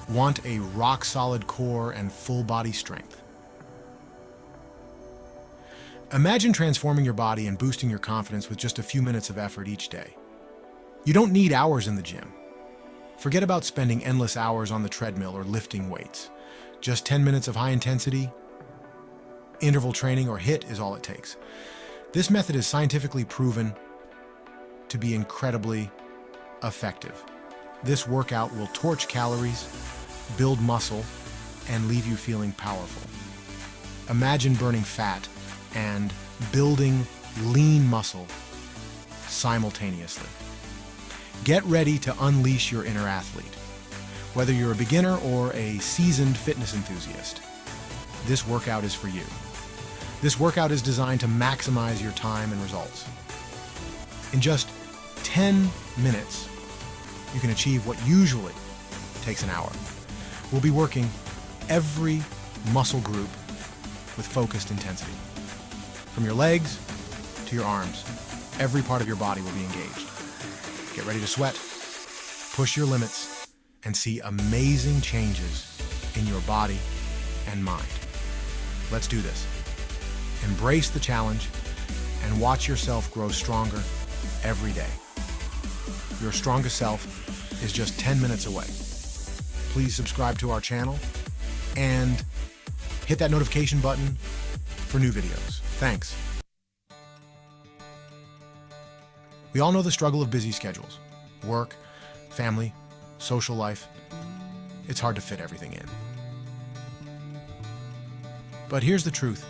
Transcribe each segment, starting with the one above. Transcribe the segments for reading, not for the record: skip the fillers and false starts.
Want a rock-solid core and full body strength? Imagine transforming your body and boosting your confidence with just a few minutes of effort each day. You don't need hours in the gym. Forget about spending endless hours on the treadmill or lifting weights. Just 10 minutes of high-intensity interval training or HIIT is all it takes. This method is scientifically proven to be incredibly effective. This workout will torch calories, build muscle, and leave you feeling powerful. Imagine burning fat and building lean muscle simultaneously. Get ready to unleash your inner athlete. Whether you're a beginner or a seasoned fitness enthusiast, this workout is for you. This workout is designed to maximize your time and results. In just 10 minutes, you can achieve what usually takes an hour. We'll be working every muscle group with focused intensity. From your legs to your arms, every part of your body will be engaged. Get ready to sweat, push your limits, and see amazing changes in your body and mind. Let's do this. Embrace the challenge and watch yourself grow stronger every day. Your strongest self is just 10 minutes away. Please subscribe to our channel and hit that notification button for new videos. Thanks. We all know the struggle of busy schedules. Work, family, social life. It's hard to fit everything in. But here's the truth.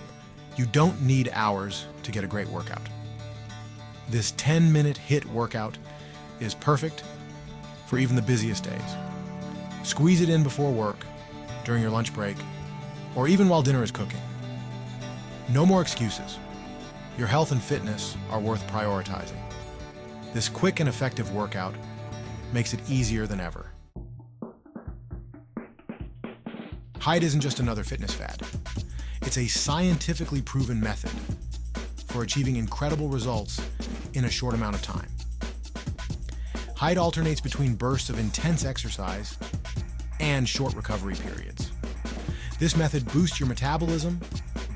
You don't need hours to get a great workout. This 10-minute HIIT workout is perfect for even the busiest days. Squeeze it in before work, during your lunch break, or even while dinner is cooking. No more excuses. Your health and fitness are worth prioritizing. This quick and effective workout makes it easier than ever. HIIT isn't just another fitness fad. It's a scientifically proven method for achieving incredible results in a short amount of time. HIIT alternates between bursts of intense exercise and short recovery periods. This method boosts your metabolism,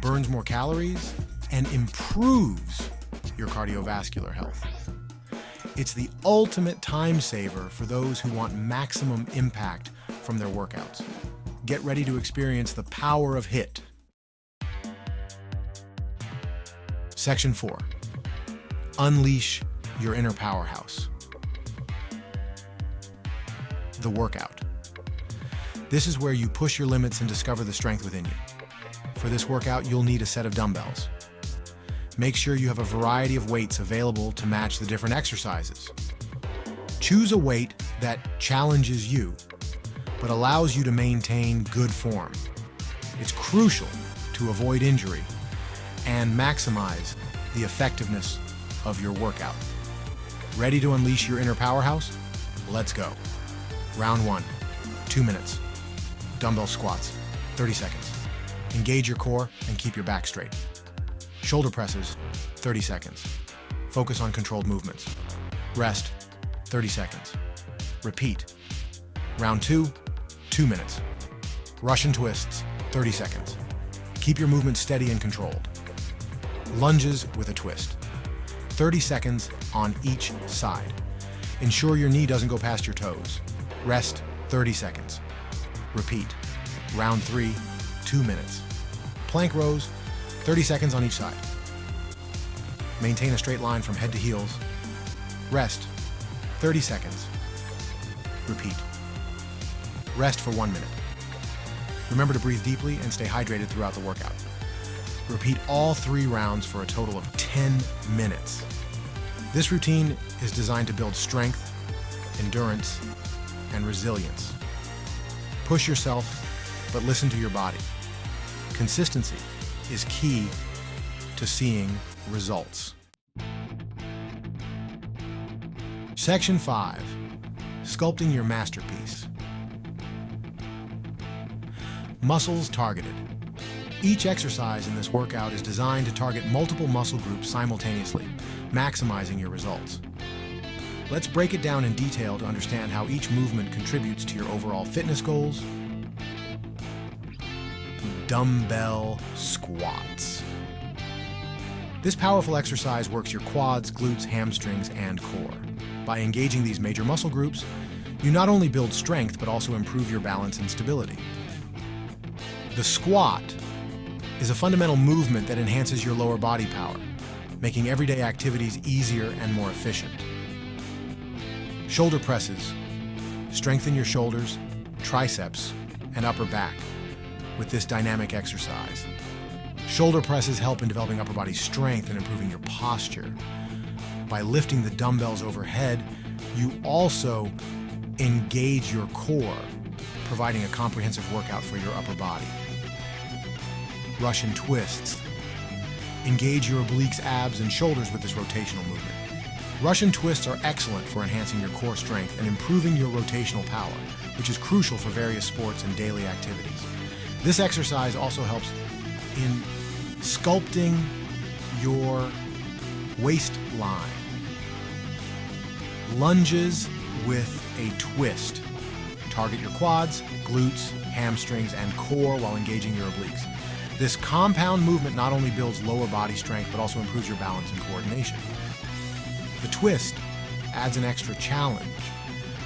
burns more calories, and improves your cardiovascular health. It's the ultimate time saver for those who want maximum impact from their workouts. Get ready to experience the power of HIIT. Section 4. Unleash your inner powerhouse. The workout. This is where you push your limits and discover the strength within you. For this workout, you'll need a set of dumbbells. Make sure you have a variety of weights available to match the different exercises. Choose a weight that challenges you, but allows you to maintain good form. It's crucial to avoid injury and maximize the effectiveness of your workout. Ready to unleash your inner powerhouse? Let's go. Round 1, 2 minutes. Dumbbell squats, 30 seconds. Engage your core and keep your back straight. Shoulder presses, 30 seconds. Focus on controlled movements. Rest, 30 seconds. Repeat. Round 2, 2 minutes. Russian twists, 30 seconds. Keep your movement steady and controlled. Lunges with a twist. 30 seconds on each side. Ensure your knee doesn't go past your toes. Rest 30 seconds. Repeat. Round 3, 2 minutes. Plank rows, 30 seconds on each side. Maintain a straight line from head to heels. Rest 30 seconds. Repeat. Rest for 1 minute. Remember to breathe deeply and stay hydrated throughout the workout. Repeat all 3 rounds for a total of 10 minutes. This routine is designed to build strength, endurance, and resilience. Push yourself, but listen to your body. Consistency is key to seeing results. Section 5. Sculpting your masterpiece. Muscles targeted. Each exercise in this workout is designed to target multiple muscle groups simultaneously, maximizing your results. Let's break it down in detail to understand how each movement contributes to your overall fitness goals. Dumbbell squats. This powerful exercise works your quads, glutes, hamstrings, and core. By engaging these major muscle groups, you not only build strength, but also improve your balance and stability. The squat is a fundamental movement that enhances your lower body power, making everyday activities easier and more efficient. Shoulder presses. Strengthen your shoulders, triceps, and upper back with this dynamic exercise. Shoulder presses help in developing upper body strength and improving your posture. By lifting the dumbbells overhead, you also engage your core, providing a comprehensive workout for your upper body. Russian twists. Engage your obliques, abs, and shoulders with this rotational movement. Russian twists are excellent for enhancing your core strength and improving your rotational power, which is crucial for various sports and daily activities. This exercise also helps in sculpting your waistline. Lunges with a twist. Target your quads, glutes, hamstrings, and core while engaging your obliques. This compound movement not only builds lower body strength, but also improves your balance and coordination. The twist adds an extra challenge,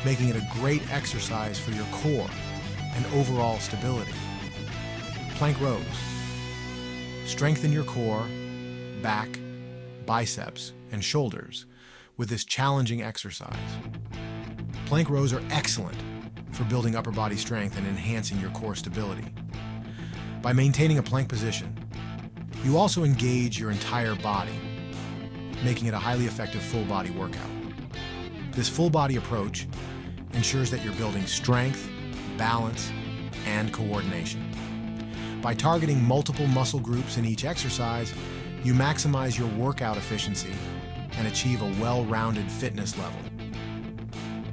making it a great exercise for your core and overall stability. Plank rows. Strengthen your core, back, biceps, and shoulders with this challenging exercise. Plank rows are excellent for building upper body strength and enhancing your core stability. By maintaining a plank position, you also engage your entire body, making it a highly effective full body workout. This full body approach ensures that you're building strength, balance, and coordination. By targeting multiple muscle groups in each exercise, you maximize your workout efficiency and achieve a well-rounded fitness level.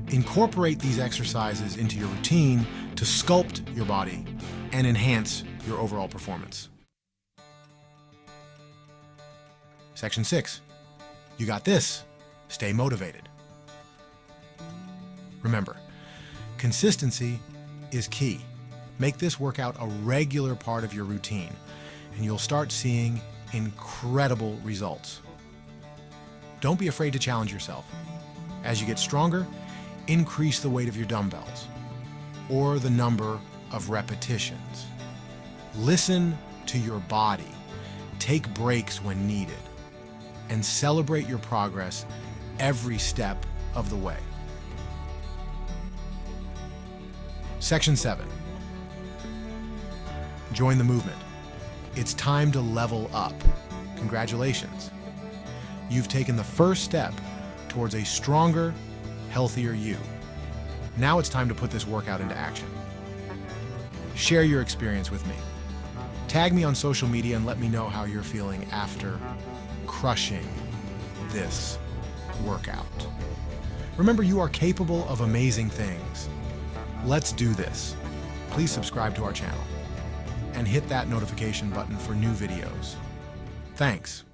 Incorporate these exercises into your routine to sculpt your body and enhance your overall performance. Section 6. You got this. Stay motivated. Remember, consistency is key. Make this workout a regular part of your routine, and you'll start seeing incredible results. Don't be afraid to challenge yourself. As you get stronger, increase the weight of your dumbbells or the number of repetitions. Listen to your body. Take breaks when needed, and celebrate your progress every step of the way. Section 7. Join the movement. It's time to level up. Congratulations. You've taken the first step towards a stronger, healthier you. Now it's time to put this workout into action. Share your experience with me. Tag me on social media and let me know how you're feeling after crushing this workout. Remember, you are capable of amazing things. Let's do this. Please subscribe to our channel and hit that notification button for new videos. Thanks.